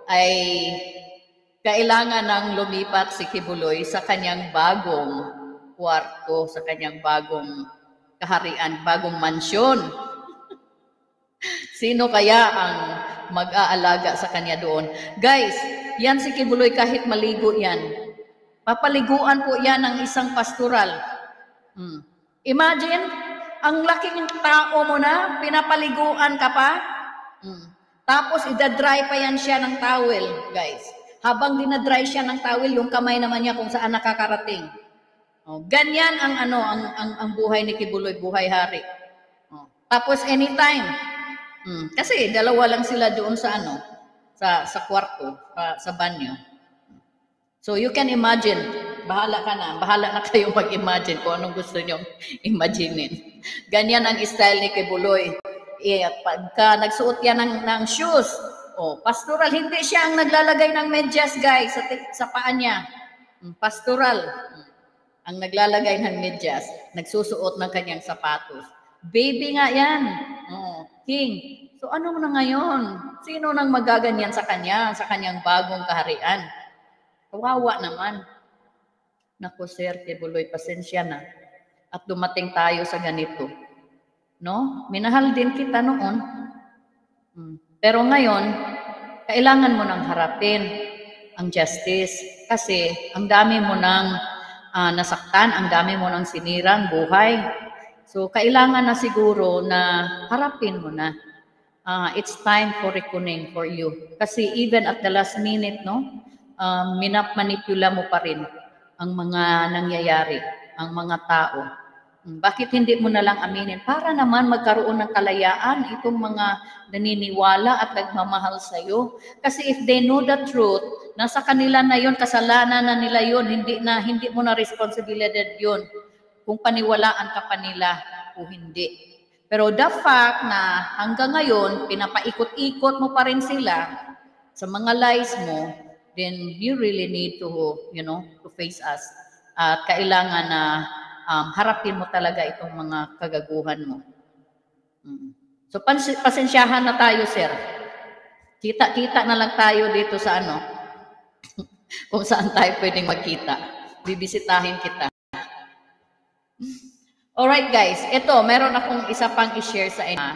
ay kailangan ng lumipat si Kibuloy sa kanyang bagong kwarto, sa kanyang bagong kaharian, bagong mansyon. Sino kaya ang mag-aalaga sa kanya doon? Guys, yan si Kibuloy kahit maligo yan. Papaliguan po yan ng isang pastoral. Imagine, ang laking tao mo na, pinapaliguan ka pa. Tapos idadry pa yan siya ng towel, guys. Habang dinadry siya ng towel, yung kamay naman niya kung saan nakakarating. Ganyan ang buhay ni Kibuloy, buhay hari. Tapos anytime, kasi dalawa lang sila doon sa sa kwarto, sa banyo. So you can imagine, bahala na kayo mag-imagine kung anong gusto nyo imaginein. Ganyan ang style ni Kibuloy. Pagka nagsuot yan ng shoes, pastoral, hindi siya ang naglalagay ng medyas, guys, sa paa niya. Pastoral ang naglalagay ng medyas, nagsusuot ng kanyang sapatos. Baby nga yan. King. So ano na ngayon? Sino nang magaganyan sa kanyang bagong kaharian? Kawawa naman. Naku, Sir Kibuloy, pasensya na. At dumating tayo sa ganito. No? Minahal din kita noon. Pero ngayon, kailangan mo nang harapin ang justice. Kasi ang dami mo nang nasaktan, ang dami mo nang sinirang buhay. So, kailangan na siguro na harapin mo na. It's time for reckoning for you. Kasi even at the last minute, no, manipula mo pa rin ang mga nangyayari, ang mga tao. Bakit hindi mo na lang aminin? Para naman magkaroon ng kalayaan itong mga naniniwala at nagmamahal sa iyo. Kasi if they know the truth, nasa kanila na yon, kasalanan na nila yon, hindi mo na responsibilidad yon kung paniwalaan ka pa nila o hindi. Pero the fact na hanggang ngayon, pinapaikot-ikot mo pa rin sila sa mga lies mo, then you really need to, to face us. At kailangan na harapin mo talaga itong mga kagaguhan mo. So, pasensyahan na tayo, sir. Kita na lang tayo dito sa kung saan tayo pwedeng magkita. Bibisitahin kita. Alright guys, ito, meron akong isa pang i-share sa inyo.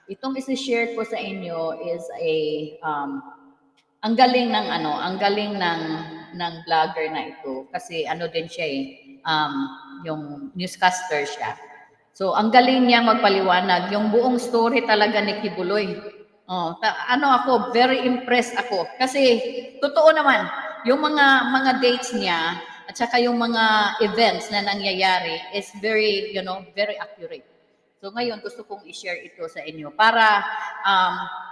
Itong i-share ko sa inyo is ang galing ng vlogger na ito. Kasi din siya yung newscaster siya. So, ang galing niya magpaliwanag. Yung buong story talaga ni Kibuloy. Ako, very impressed ako. Kasi, totoo naman, yung mga dates niya, at saka yung mga events na nangyayari is very, very accurate. So ngayon gusto kong i-share ito sa inyo para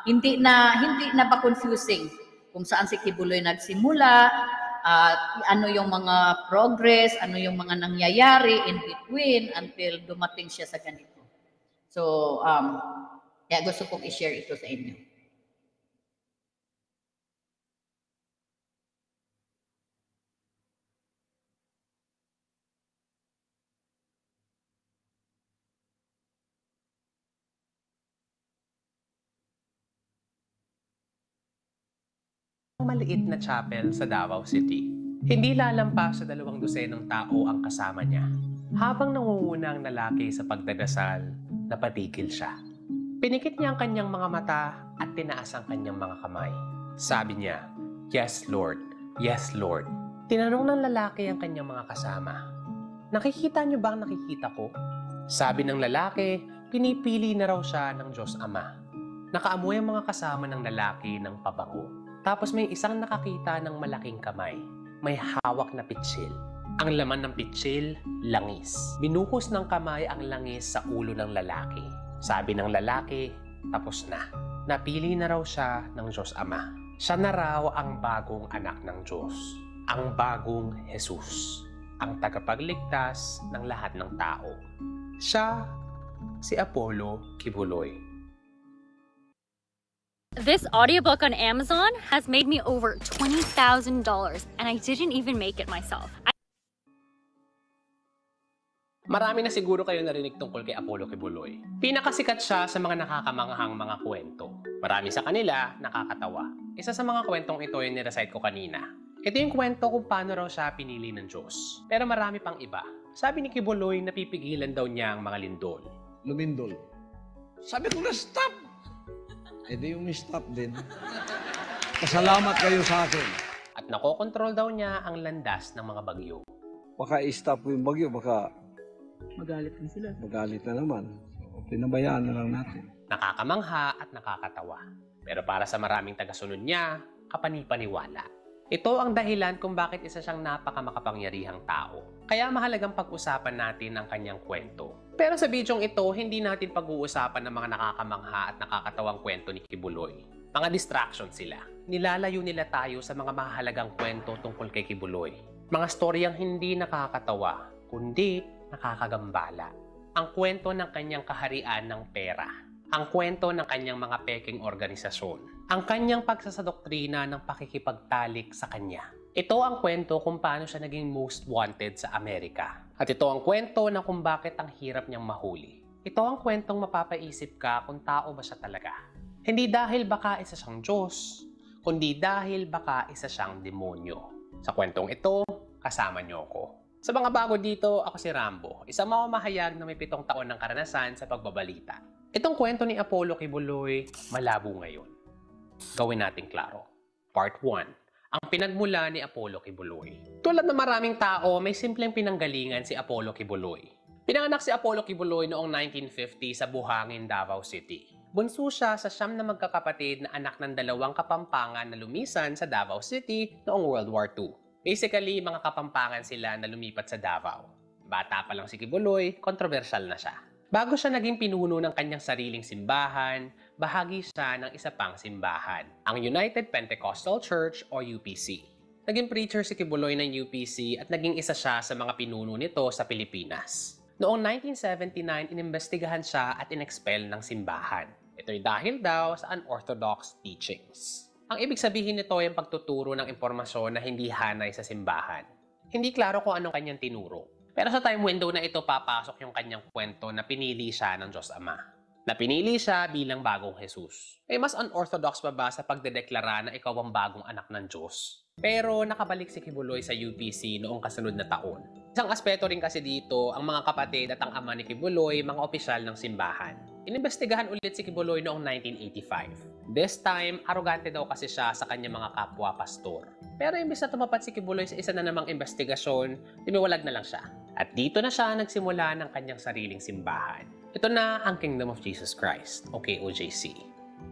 hindi na ba confusing kung saan si Kibuloy nagsimula, ano yung mga progress, ano yung mga nangyayari in between until dumating siya sa ganito. So gusto kong i-share ito sa inyo. Maliit na chapel sa Davao City. Hindi lalampas sa 200 tao ang kasama niya. Habang nangunguna ang lalaki sa pagdadasal, napatigil siya. Pinikit niya ang kanyang mga mata at tinaas ang kanyang mga kamay. Sabi niya, "Yes, Lord. Yes, Lord." Tinanong ng lalaki ang kanyang mga kasama, "Nakikita niyo ba ang nakikita ko?" Sabi ng lalaki, pinipili na raw siya ng Diyos Ama. Nakaamoy ang mga kasama ng lalaki ng pabango. Tapos may isang nakakita ng malaking kamay. May hawak na pitsil. Ang laman ng pitsil, langis. Binuhos ng kamay ang langis sa ulo ng lalaki. Sabi ng lalaki, tapos na. Napili na raw siya ng Diyos Ama. Siya na raw ang bagong anak ng Diyos. Ang bagong Jesus. Ang tagapagligtas ng lahat ng tao. Siya, si Apollo Kibuloy. This audiobook on Amazon has made me over $20,000 and I didn't even make it myself. Marami na siguro kayo narinig tungkol kay Apollo Kibuloy. Pinakasikat siya sa mga nakakamanghang mga kwento. Marami sa kanila nakakatawa. Isa sa mga kwentong ito yung nirecite ko kanina. Ito yung kwento kung paano raw siya pinili ng Diyos. Pero marami pang iba. Sabi ni Kibuloy, napipigilan daw niya ang mga lindol. Lumindol. Sabi ko na stop. Eh di yung stop din. Pasalamat kayo sa akin. At nakokontrol daw niya ang landas ng mga bagyo. Baka i-stop ko yung bagyo, baka Magalit din sila. magalit na naman. So, pinabayaan na lang natin. Nakakamangha at nakakatawa. Pero para sa maraming tagasunod niya, kapanipaniwala. Ito ang dahilan kung bakit isa siyang napakamakapangyarihang tao. Kaya mahalagang pag-usapan natin ang kanyang kwento. Pero sa bidyong ito, hindi natin pag-uusapan ng mga nakakamangha at nakakatawang kwento ni Kibuloy. Mga distraction sila. Nilalayo nila tayo sa mga mahalagang kwento tungkol kay Kibuloy. Mga storyang hindi nakakatawa, kundi nakakagambala. Ang kwento ng kanyang kaharian ng pera. Ang kwento ng kanyang mga peking organisasyon. Ang kanyang pagsasadoktrina ng pakikipagtalik sa kanya. Ito ang kwento kung paano siya naging most wanted sa Amerika. At ito ang kwento na kung bakit ang hirap niyang mahuli. Ito ang kwentong mapapaisip ka kung tao ba siya talaga. Hindi dahil baka isa siyang Diyos, kundi dahil baka isa siyang demonyo. Sa kwentong ito, kasama niyo ako. Sa mga bago dito, ako si Rambo, isang mamamahayag na may 7 taon ng karanasan sa pagbabalita. Itong kwento ni Apollo Kibuloy, malabo ngayon. Gawin natin klaro. Part 1. Ang pinagmula ni Apollo Kibuloy. Tulad ng maraming tao, may simpleng pinanggalingan si Apollo Kibuloy. Pinanganak si Apollo Kibuloy noong 1950 sa Buhangin, Davao City. Bunso siya sa 9 na magkakapatid na anak ng 2 kapampangan na lumisan sa Davao City noong World War II. Basically, mga kapampangan sila na lumipat sa Davao. Bata pa lang si Kibuloy, kontrobersyal na siya. Bago siya naging pinuno ng kanyang sariling simbahan, bahagi siya ng isa pang simbahan, ang United Pentecostal Church o UPC. Naging preacher si Kibuloy ng UPC at naging isa siya sa mga pinuno nito sa Pilipinas. Noong 1979, inimbestigahan siya at inexpel ng simbahan. Ito'y dahil daw sa unorthodox teachings. Ang ibig sabihin nito ay ang pagtuturo ng impormasyon na hindi hanay sa simbahan. Hindi klaro kung anong kanyang tinuro. Pero sa time window na ito papasok yung kanyang kwento na pinili siya ng Diyos Ama. Na pinili siya bilang bagong Jesus. May mas unorthodox pa ba sa pagdedeklara na ikaw ang bagong anak ng Diyos? Pero nakabalik si Kibuloy sa UPC noong kasunod na taon. Isang aspeto rin kasi dito, ang mga kapatid at ang ama ni Kibuloy, mga opisyal ng simbahan. Inimbestigahan ulit si Kibuloy noong 1985. This time, arogante daw kasi siya sa kanyang mga kapwa-pastor. Pero imbis na tumapat si Kibuloy sa isa na namang investigasyon, timiwalag na lang siya. At dito na siya nagsimula ng kanyang sariling simbahan. Ito na ang Kingdom of Jesus Christ, o KOJC.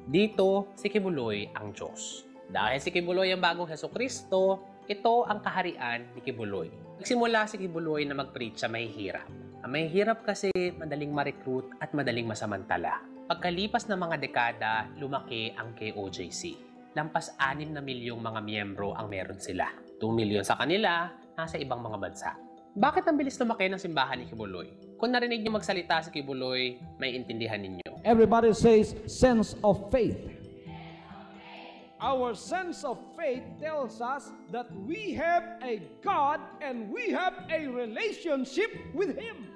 Dito, si Kibuloy ang Diyos. Dahil si Kibuloy ang bagong Hesukristo, ito ang kaharian ni Kibuloy. Nagsimula si Kibuloy na mag-preach sa mahihirap. Ang mahihirap kasi madaling ma-recruit at madaling masamantala. Pagkalipas ng mga dekada, lumaki ang KOJC. Lampas 6 na milyong mga miyembro ang meron sila. 2 milyon sa kanila, nasa ibang mga bansa. Bakit ang bilis lumaki ng simbahan ni Kibuloy? Kung narinig niyo magsalita si Kibuloy, may intindihan ninyo. Everybody says sense of faith. Our sense of faith tells us that we have a God and we have a relationship with Him.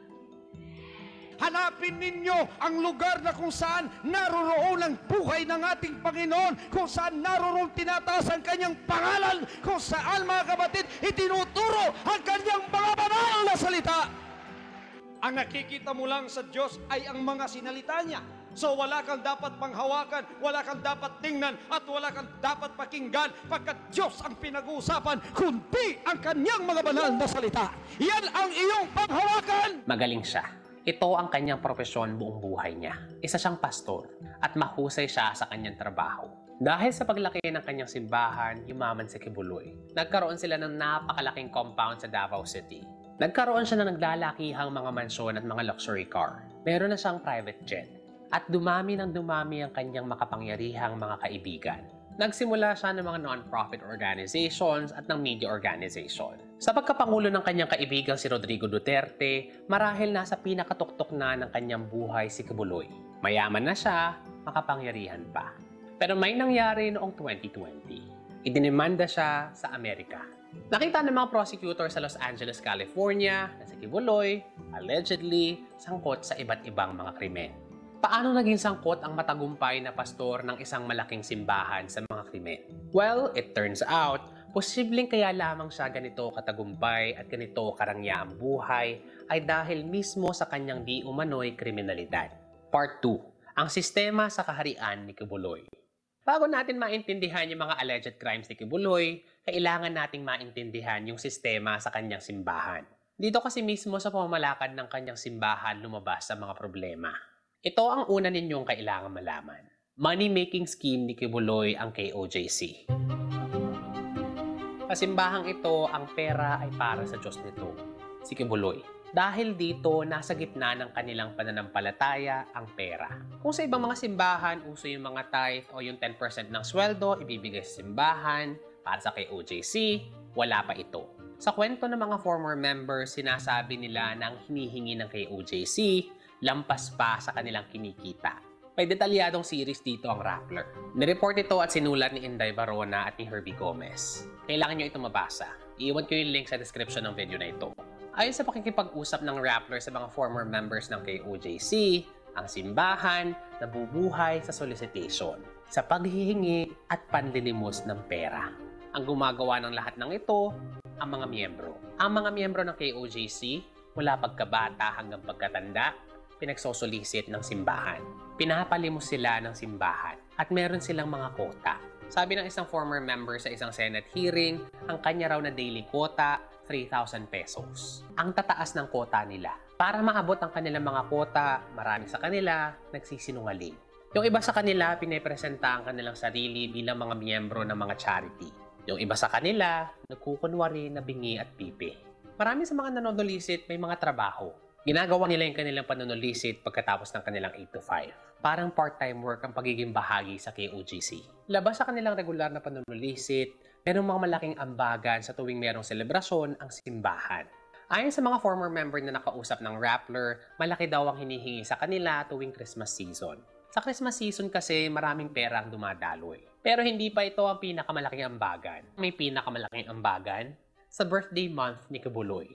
Hanapin ninyo ang lugar na kung saan naroroon ang buhay ng ating Panginoon, kung saan naroroon tinataas ang kanyang pangalan, kung saan mga kapatid itinuturo ang kanyang mga banal na salita. Ang nakikita mo lang sa Diyos ay ang mga sinalita niya. So wala kang dapat panghawakan, wala kang dapat tingnan, at wala kang dapat pakinggan pagkat Diyos ang pinag-uusapan, kundi ang kanyang mga banal na salita. Yan ang iyong panghawakan. Magaling siya. Ito ang kanyang propesyon buong buhay niya. Isa siyang pastor at mahusay siya sa kanyang trabaho. Dahil sa paglaki ng kanyang simbahan, yumaman si Kibuloy. Nagkaroon sila ng napakalaking compound sa Davao City. Nagkaroon siya ng naglalakihang mga mansyon at mga luxury car. Meron na siyang private jet. At dumami ng dumami ang kanyang makapangyarihang mga kaibigan. Nagsimula siya ng mga non-profit organizations at ng media organization. Sa pagkapangulo ng kanyang kaibigan si Rodrigo Duterte, marahil nasa pinakatuktok na ng kanyang buhay si Kibuloy. Mayaman na siya, makapangyarihan pa. Pero may nangyari noong 2020. Idinimanda siya sa Amerika. Nakita ng mga prosecutor sa Los Angeles, California na si Kibuloy allegedly sangkot sa iba't ibang mga krimen. Paano naging sangkot ang matagumpay na pastor ng isang malaking simbahan sa mga krimen? Well, it turns out, posibleng kaya lamang siya ganito katagumpay at ganito karangyaang buhay ay dahil mismo sa kanyang di umano'y kriminalidad. Part 2. Ang sistema sa kaharian ni Kibuloy. Bago natin maintindihan yung mga alleged crimes ni Kibuloy, kailangan nating maintindihan yung sistema sa kanyang simbahan. Dito kasi mismo sa pamamalakad ng kanyang simbahan lumabas sa mga problema. Ito ang una ninyong kailangan malaman. Money-making scheme ni Kibuloy ang KOJC. Sa simbahang ito, ang pera ay para sa Diyos nito, si Kibuloy. Dahil dito, nasa gitna ng kanilang pananampalataya ang pera. Kung sa ibang mga simbahan, uso yung mga tithe o yung 10% ng sweldo ibibigay sa simbahan, para sa KOJC, wala pa ito. Sa kwento ng mga former members, sinasabi nila na ang hinihingi ng KOJC, lampas pa sa kanilang kinikita. May detalyadong series dito ang Rappler. Nireport ito at sinulat ni Inday Barona at ni Herbie Gomez. Kailangan nyo ito mabasa. Iiwan ko yung link sa description ng video na ito. Ayon sa pakikipag-usap ng Rappler sa mga former members ng KOJC, ang simbahan nabubuhay sa solicitation, sa paghihingi at panlilimos ng pera. Ang gumagawa ng lahat ng ito, ang mga miyembro. Ang mga miyembro ng KOJC, mula pagkabata hanggang pagkatanda, pinagsosolicit ng simbahan. Pinapalimos sila ng simbahan at meron silang mga quota. Sabi ng isang former member sa isang Senate hearing, ang kanya raw na daily quota, 3,000 pesos. Ang tataas ng quota nila. Para maabot ang kanilang mga quota, marami sa kanila nagsisinungaling. Yung iba sa kanila, pinapresenta ang kanilang sarili bilang mga miyembro ng mga charity. Yung iba sa kanila, nagkukunwari na bingi at pipi. Marami sa mga nanonolicit may mga trabaho. Ginagawa nila yung kanilang panunulisit pagkatapos ng kanilang 8 to 5. Parang part-time work ang pagiging bahagi sa KOJC. Labas sa kanilang regular na panunulisit, merong mga malaking ambagan sa tuwing merong selebrasyon ang simbahan. Ayon sa mga former member na nakausap ng Rappler, malaki daw ang hinihingi sa kanila tuwing Christmas season. Sa Christmas season kasi maraming pera ang dumadaloy. Pero hindi pa ito ang pinakamalaking ambagan. May pinakamalaking ambagan sa birthday month ni Kibuloy.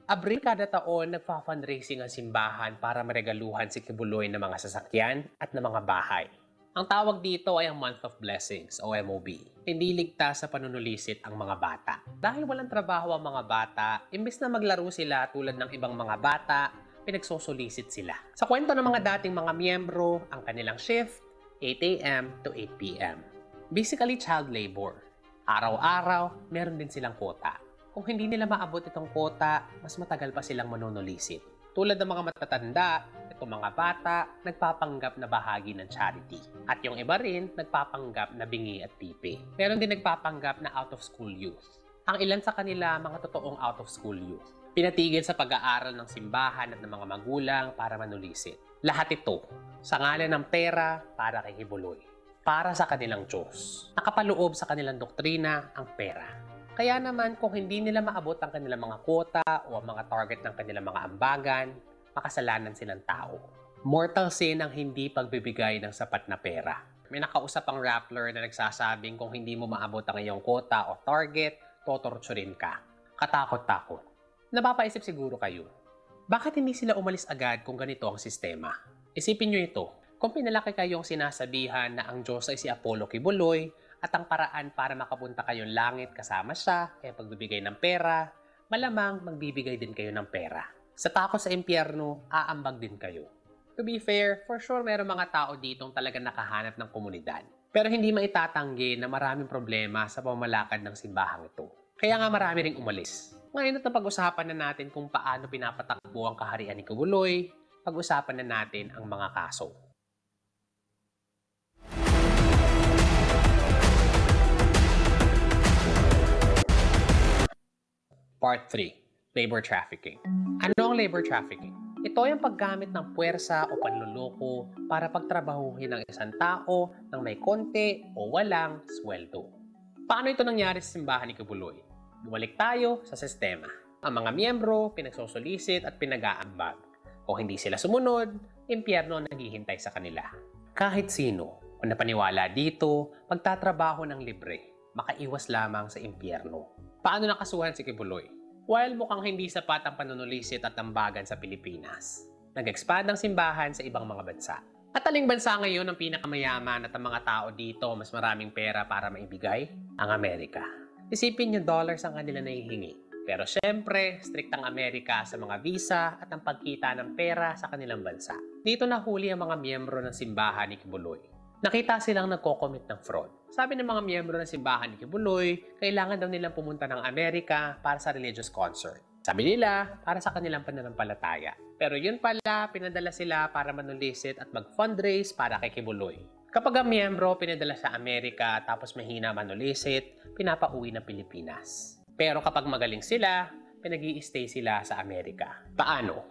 Abril kada taon, nagpa-fundraising ang simbahan para maregaluhan si Kibuloy ng mga sasakyan at ng mga bahay. Ang tawag dito ay ang Month of Blessings o MOB. Hindi ligtas sa panunulisit ang mga bata. Dahil walang trabaho ang mga bata, imbes na maglaro sila tulad ng ibang mga bata, pinagsosolicit sila. Sa kwento ng mga dating mga miyembro, ang kanilang shift, 8 a.m. to 8 p.m. Basically child labor. Araw-araw, meron din silang quota. Kung hindi nila maabot itong quota, mas matagal pa silang manunulisit. Tulad ng mga matatanda, itong mga bata, nagpapanggap na bahagi ng charity. At yung iba rin, nagpapanggap na bingi at pipi. Meron din nagpapanggap na out-of-school youth. Ang ilan sa kanila, mga totoong out-of-school youth. Pinatigil sa pag-aaral ng simbahan at ng mga magulang para manulisit. Lahat ito, sa ngalan ng pera para kay Kibuloy. Para sa kanilang Diyos. Nakapaloob sa kanilang doktrina ang pera. Kaya naman kung hindi nila maabot ang kanilang mga quota o ang mga target ng kanilang mga ambagan, makasalanan silang tao. Mortal sin ang hindi pagbibigay ng sapat na pera. May nakausap ang Rappler na nagsasabing kung hindi mo maabot ang iyong quota o target, totorturin ka. Katakot-takot. Napapaisip siguro kayo, bakit hindi sila umalis agad kung ganito ang sistema? Isipin nyo ito, kung pinalaki kayong sinasabihan na ang Diyos ay si Apollo Kibuloy, at ang paraan para makapunta kayong langit kasama siya, kaya pagbibigay ng pera, malamang magbibigay din kayo ng pera. Sa takot sa impyerno, aambag din kayo. To be fair, for sure meron mga tao ditong talaga nakahanap ng komunidad. Pero hindi maitatanggi na maraming problema sa pamamalakad ng simbahang ito. Kaya nga marami ring umalis. Ngayon at pag-usapan na natin kung paano pinapatakbo ang kaharian ni Kibuloy, pag-usapan na natin ang mga kaso. Part 3. Labor Trafficking. Ano ang labor trafficking? Ito ay ang paggamit ng puwersa o panluloko para pagtrabahuhin ng isang tao nang may konti o walang sweldo. Paano ito nangyari sa simbahan ni Kibuloy? Bumalik tayo sa sistema. Ang mga miyembro, pinagsosolicit at pinag-aambag. Kung hindi sila sumunod, impyerno ang naghihintay sa kanila. Kahit sino, kung napaniwala dito, magtatrabaho ng libre, makaiwas lamang sa impyerno. Paano nakasuhan si Kibuloy? While mukhang hindi sapat ang panunulisit at tambagan sa Pilipinas, nag-expand ang simbahan sa ibang mga bansa. At aling bansa ngayon ang pinakamayaman at ang mga tao dito mas maraming pera para maibigay? Ang Amerika. Isipin niyo dollars ang kanila nahihingi. Pero syempre, strict ang Amerika sa mga visa at ang pagkita ng pera sa kanilang bansa. Dito nahuli ang mga miyembro ng simbahan ni Kibuloy. Nakita silang nagko-commit ng fraud. Sabi ng mga miyembro ng simbahan ni Kibuloy, kailangan daw nilang pumunta ng Amerika para sa religious concert. Sabi nila, para sa kanilang pananampalataya. Pero yun pala, pinadala sila para manulisit at mag-fundraise para kay Kibuloy. Kapag ang miyembro pinadala sa Amerika tapos mahina manulisit, pinapauwi ng Pilipinas. Pero kapag magaling sila, pinag-i-stay sila sa Amerika. Paano?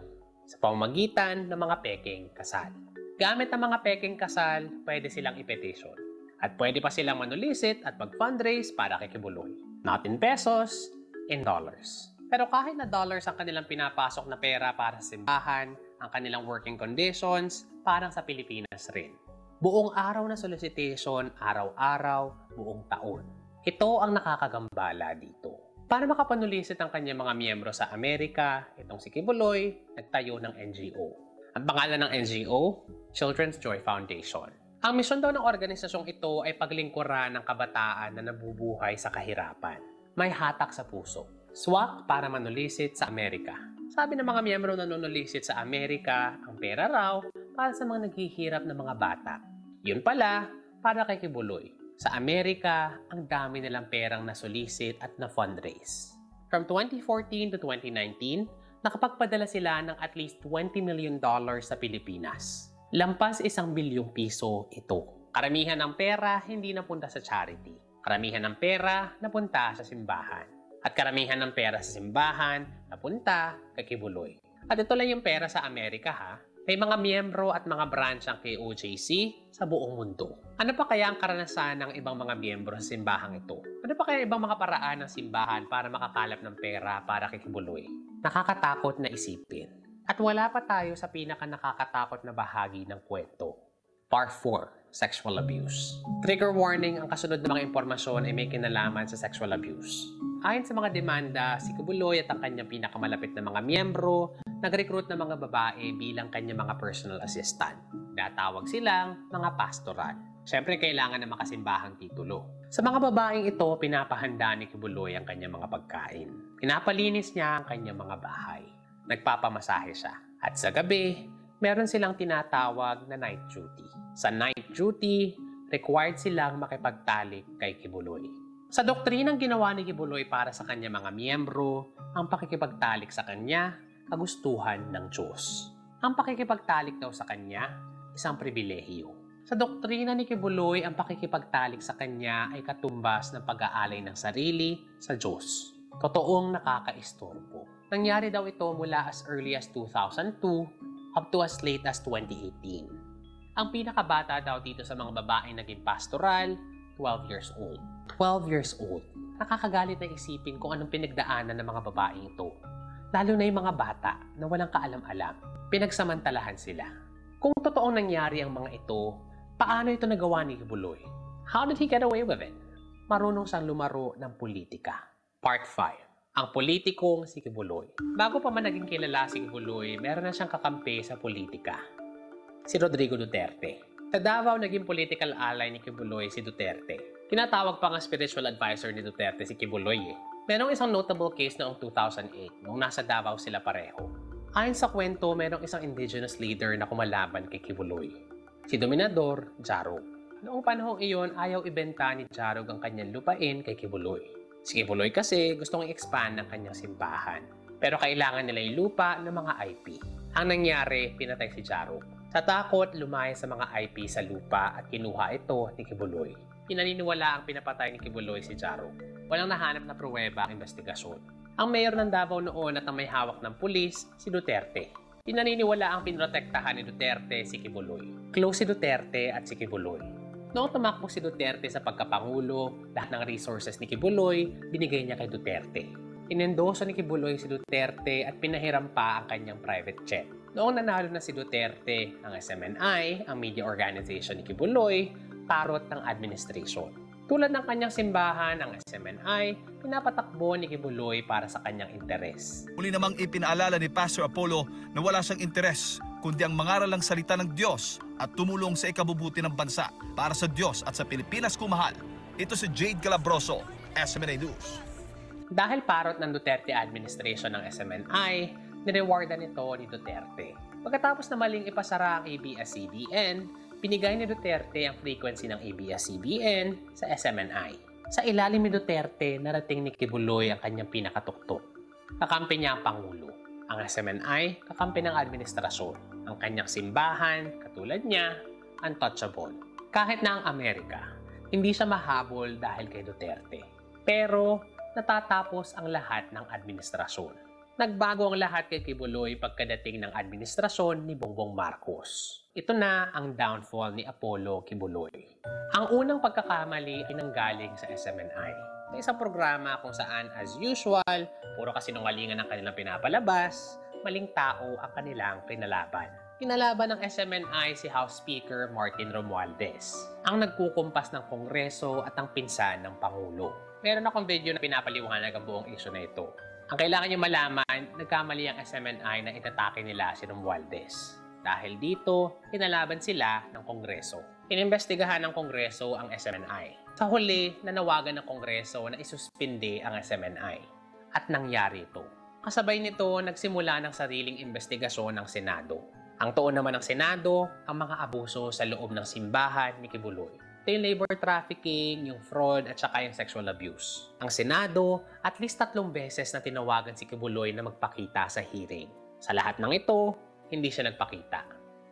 Sa pamamagitan ng mga peking kasal. Gamit ang mga peking kasal, pwede silang i-petition. At pwede pa silang manulisit at mag-fundraise para kay Kibuloy. Not in pesos, in dollars. Pero kahit na dollars ang kanilang pinapasok na pera para sa simbahan, ang kanilang working conditions, parang sa Pilipinas rin. Buong araw na solicitation, araw-araw, buong taon. Ito ang nakakagambala dito. Para makapanulisit ang kanyang mga miyembro sa Amerika, itong si Kibuloy, nagtayo ng NGO. Ang pangalan ng NGO, Children's Joy Foundation. Ang misyon daw ng organisasyong ito ay paglingkuran ng kabataan na nabubuhay sa kahirapan. May hatak sa puso. Swak para manulisit sa Amerika. Sabi ng mga miyembro na nanulisit sa Amerika, ang pera raw para sa mga naghihirap na mga bata. Yun pala, para kay Kibuloy. Sa Amerika, ang dami nilang perang na-solicit at na-fundraise. From 2014 to 2019, nakapagpadala sila ng at least $20 million sa Pilipinas. Lampas 1 bilyong piso ito. Karamihan ng pera hindi napunta sa charity. Karamihan ng pera napunta sa simbahan. At karamihan ng pera sa simbahan napunta kay Kibuloy. At ito lang yung pera sa Amerika ha. May mga miyembro at mga branch ang KOJC sa buong mundo. Ano pa kaya ang karanasan ng ibang mga miyembro sa simbahang ito? Ano pa kaya ibang mga paraan ng simbahan para makakalap ng pera para kay Kibuloy? Nakakatakot na isipin. At wala pa tayo sa pinaka-nakakatakot na bahagi ng kwento. Part 4. Sexual Abuse. Trigger warning, ang kasunod na mga impormasyon ay may kinalaman sa sexual abuse. Ayon sa mga demanda, si Kibuloy at ang kanyang pinakamalapit na mga miyembro nag-recruit ng mga babae bilang kanyang mga personal assistant. Natawag silang mga pastoral. Siyempre, kailangan ng makasimbahang titulo. Sa mga babaeng ito, pinapahanda ni Kibuloy ang kanyang mga pagkain. Pinapalinis niya ang kanyang mga bahay. Nagpapamasahe siya. At sa gabi, meron silang tinatawag na night duty. Sa night duty, required silang makipagtalik kay Kibuloy. Sa doktrinang ginawa ni Kibuloy para sa kanyang mga miyembro, ang pakikipagtalik sa kanya, kagustuhan ng Diyos. Ang pakikipagtalik daw sa kanya, isang pribilehiyo. Sa doktrina ni Kibuloy, ang pakikipagtalik sa kanya ay katumbas ng pag-aalay ng sarili sa Diyos. Totoong nakakaistorbo. Nangyari daw ito mula as early as 2002 up to as late as 2018. Ang pinakabata daw dito sa mga babaeng naging pastoral, 12 years old. 12 years old. Nakakagalit na isipin kung anong pinagdaanan ng mga babaeng ito. Lalo na yung mga bata na walang kaalam-alam. Pinagsamantalahan sila. Kung totoong nangyari ang mga ito, paano ito nagawa ni Kibuloy? How did he get away with it? Marunong siyang lumaro ng politika. Part 5. Ang politikong si Kibuloy. Bago pa man naging kilala si Kibuloy, meron na siyang kakampi sa politika. Si Rodrigo Duterte. Sa Davao, naging political ally ni Kibuloy si Duterte. Tinatawag pa nga spiritual advisor ni Duterte si Kibuloy Merong isang notable case noong 2008 nung nasa Davao sila pareho. Ayon sa kwento, merong isang indigenous leader na kumalaban kay Kibuloy. Si Dominador Jarog. Noong panahong iyon, ayaw ibenta ni Jarog ang kanyang lupain kay Kibuloy. Si Kibuloy kasi gustong i-expand ang kanyang simbahan. Pero kailangan nila yung lupa ng mga IP. Ang nangyari, pinatay si Jarog. Sa takot, lumaya sa mga IP sa lupa at kinuha ito ni Kibuloy. Pinaniniwala ang pinapatay ni Kibuloy si Jarog. Walang nahanap na pruweba ang investigasyon. Ang mayor ng Davao noon at ang may hawak ng pulis, si Duterte. Pinaniniwala ang pinrotektahan ni Duterte si Kibuloy. Close si Duterte at si Kibuloy. Noong tumakbo si Duterte sa pagkapangulo, lahat ng resources ni Kibuloy binigay niya kay Duterte. Inendoso ni Kibuloy si Duterte at pinahiram pa ang kanyang private jet. Noong nanalo na si Duterte, ang SMNI, ang media organization ni Kibuloy, tarot ng administration. Tulad ng kanyang simbahan, ang SMNI, pinapatakbo ni Kibuloy para sa kanyang interes. Muli namang ipinaalala ni Pastor Apollo na wala siyang interes, kundi ang mangaral ng salita ng Diyos at tumulong sa ikabubuti ng bansa para sa Diyos at sa Pilipinas kumahal. Ito si Jade Calabroso, SMNI News. Dahil parot ng Duterte administration ng SMNI, nirewardan ito ni Duterte. Pagkatapos na maling ipasara ang ABS-CBN, pinigay ni Duterte ang frequency ng ABS-CBN sa SMNI. Sa ilalim ni Duterte, narating ni Kibuloy ang kanyang pinakatuktok. Kakampi niya ang Pangulo. Ang SMNI, kakampi ng administrasyon. Ang kanyang simbahan, katulad niya, untouchable. Kahit na ang Amerika, hindi siya mahabol dahil kay Duterte. Pero natatapos ang lahat ng administrasyon. Nagbago ang lahat kay Kibuloy pagkadating ng administrasyon ni Bongbong Marcos. Ito na ang downfall ni Apollo Kibuloy. Ang unang pagkakamali ay nanggaling sa SMNI. Sa isang programa kung saan, as usual, puro kasinungalingan ang kanilang pinapalabas, maling tao ang kanilang pinalaban. Kinalaban ng SMNI si House Speaker Martin Romualdez, ang nagkukumpas ng Kongreso at ang pinsan ng Pangulo. Meron akong video na pinapaliwanag ang buong issue na ito. Ang kailangan nyo malaman, nagkamali ang SMNI na itatake nila si Romualdez. Dahil dito, kinalaban sila ng Kongreso. Inimbestigahan ng Kongreso ang SMNI. Sa huli, nanawagan ng Kongreso na isuspinde ang SMNI. At nangyari ito. Kasabay nito, nagsimula ng sariling investigasyon ng Senado. Ang tuon naman ng Senado, ang mga abuso sa loob ng simbahan ni Kibuloy. Ito yung labor trafficking, yung fraud, at saka yung sexual abuse. Ang Senado, at least 3 beses na tinawagan si Kibuloy na magpakita sa hearing. Sa lahat ng ito, hindi siya nagpakita.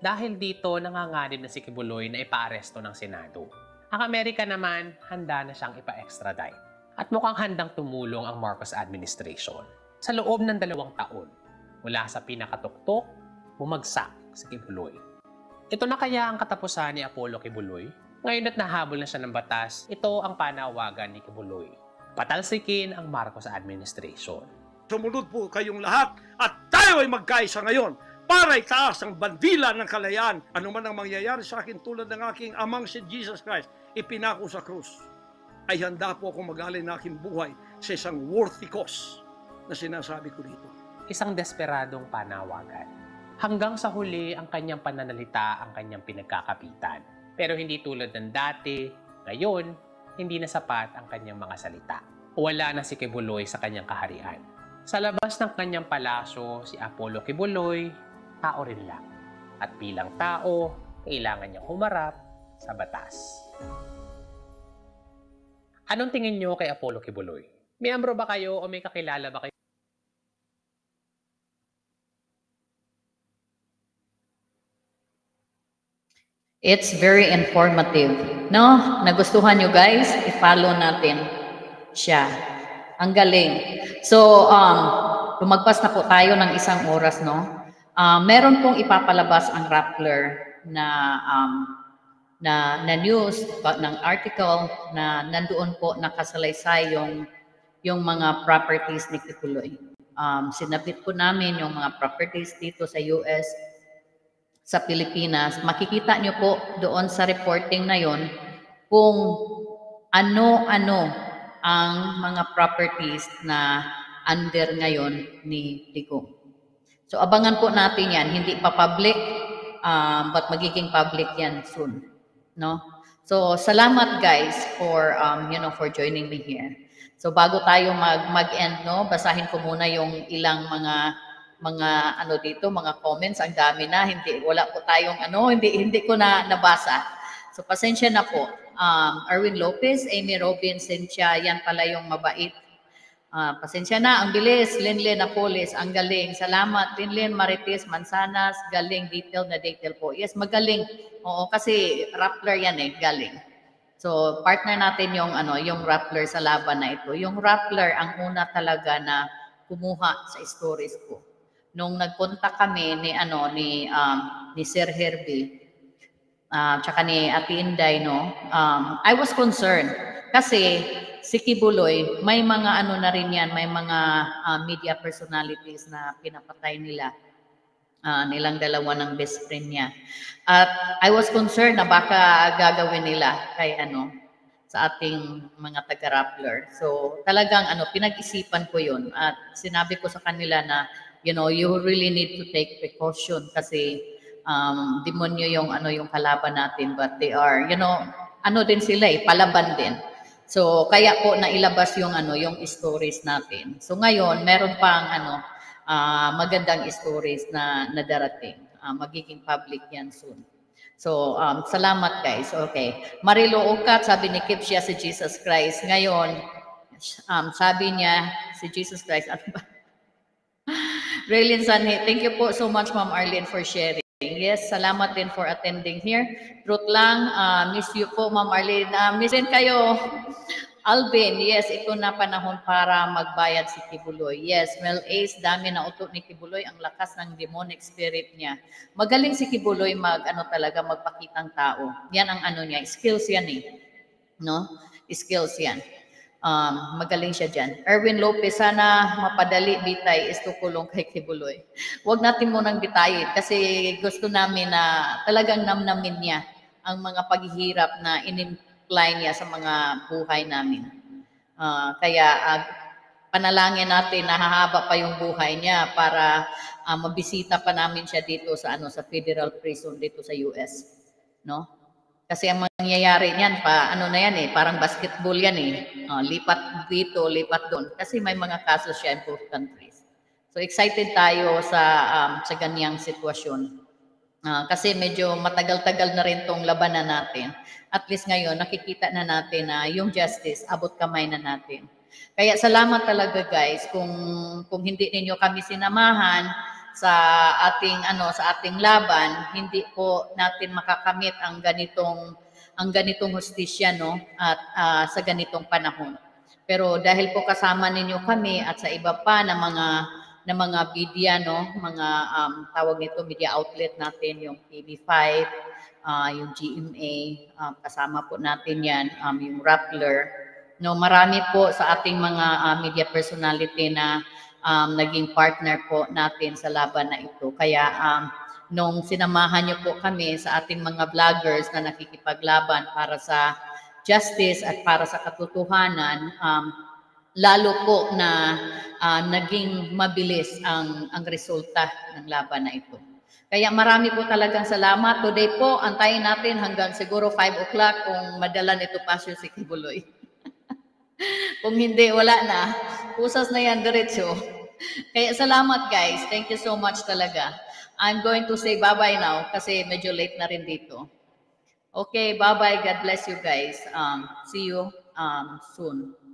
Dahil dito, nanganganib na si Kibuloy na ipaaresto ng Senado. Ang Amerika naman, handa na siyang ipa-extradite. At mukhang handang tumulong ang Marcos administration. Sa loob ng 2 taon, mula sa pinakatuktok, bumagsak si Kibuloy. Ito na kaya ang katapusan ni Apollo Kibuloy? Ngayon at nahabol na siya ng batas, ito ang panawagan ni Kibuloy. Patalsikin ang Marcos administration. Sumunod po kayong lahat at tayo ay magkaisa ngayon para itaas ang bandila ng kalayaan. Ano man ang mangyayari sa akin tulad ng aking amang si Jesus Christ, ipinako sa krus, ay handa po akong mag-alay ng aking buhay sa isang worthy cause na sinasabi ko dito. Isang desperadong panawagan. Hanggang sa huli, ang kanyang pananalita ang kanyang pinagkakapitan. Pero hindi tulad ng dati, ngayon, hindi na sapat ang kanyang mga salita. Wala na si Kibuloy sa kanyang kaharian. Sa labas ng kanyang palasyo, si Apollo Kibuloy, tao rin lang. At bilang tao, kailangan niyang humarap sa batas. Anong tingin niyo kay Apollo Kibuloy? Miyembro ba kayo o may kakilala ba kayo? It's very informative. No? Nagustuhan nyo guys? I-follow natin siya. Ang galing. So, lumagpas na po tayo ng 1 oras, no? Meron pong ipapalabas ang Rappler na news, ng article na nandoon po nakasalaysay yung mga properties ni Kibuloy. Sinabit po namin yung mga properties dito sa US, sa Pilipinas. Makikita nyo po doon sa reporting na yon kung ano-ano ang mga properties na under ngayon ni Tico. So abangan po natin yan. Hindi pa public, but magiging public yan soon. No? So salamat guys for for joining me here. So bago tayo mag-end, no, basahin ko muna yung ilang mga dito, mga comments. Ang dami na, wala po tayong hindi ko na nabasa. So pasensya na po. Erwin Lopez, Amy Robin, Cynthia, yan pala yung mabait. Pasensya na, ang bilis. Linlin Napoles, ang galing. Salamat. Linlin Marites Mansanas, galing, detail po. Yes, magaling. Oo, kasi Rappler yan galing. So partner natin yung Rappler sa laban na ito. Yung Rappler ang una talaga na kumuha sa stories ko. Nung nagpunta kami ni Sir Herbie, tsaka ni Ate Inday, no, I was concerned kasi si Kibuloy, may mga na rin yan, may mga media personalities na pinapatay nila, nilang dalawa ng best friend niya. At I was concerned na baka gagawin nila kay sa ating mga taga-Rappler. So talagang pinag-isipan ko yun at sinabi ko sa kanila na you really need to take precaution kasi demonyo yung kalaban natin, but they are din sila palaban din. So kaya po nailabas yung stories natin. So ngayon meron pang magandang stories na darating. Magiging public yan soon. So, salamat guys. Okay. Marilo Ukat, sabi ni Kipsya si Jesus Christ. Ngayon, sabi niya si Jesus Christ. Ano ba? Raylin Sanhe, thank you po so much Ma'am Arlene for sharing. Yes, salamat din for attending here. Truth lang, miss you po Ma'am Arlene. Miss din kayo. Alvin, yes, ito na panahon para magbayad si Kibuloy. Yes, Mel Ace, dami na utot ni Kibuloy, ang lakas ng demonic spirit niya. Magaling si Kibuloy talaga magpakitang tao. Yan ang niya, skills yan no? Skills yan. Magaling siya dyan. Erwin Lopez, sana mapadali bitay istukulong kay Kibuloy. Huwag natin munang bitayin kasi gusto namin na talagang namnamin niya ang mga paghihirap na line niya sa mga buhay namin. Kaya panalangin natin na hahaba pa yung buhay niya para mabisita pa namin siya dito sa federal prison dito sa US, no? Kasi ang mangyayari niyan parang basketball yan lipat dito, lipat doon kasi may mga kaso siya in both countries. So excited tayo sa ganyang sitwasyon. Kasi medyo matagal-tagal na rin tong labanan natin. At least ngayon, nakikita na natin na yung justice, abot kamay na natin. Kaya salamat talaga guys kung hindi ninyo kami sinamahan sa ating laban, hindi po natin makakamit ang ganitong hustisya at sa ganitong panahon. Pero dahil po kasama ninyo kami at sa iba pa na mga media, mga tawag nito media outlet natin, yung TV5, yung GMA, kasama po natin yan, yung Rappler. Marami po sa ating mga media personality na naging partner po natin sa laban na ito. Kaya nung sinamahan niyo po kami sa ating mga vloggers na nakikipaglaban para sa justice at para sa katotohanan, lalo po na naging mabilis ang resulta ng laban na ito. Kaya marami po talagang salamat. Today po, antayin natin hanggang siguro 5 o'clock kung madala nito pasyo si Kibuloy. Kung hindi, wala na. Pusas na yan, diretso. Kaya salamat guys. Thank you so much talaga. I'm going to say bye-bye now kasi medyo late na rin dito. Okay, bye-bye. God bless you guys. See you soon.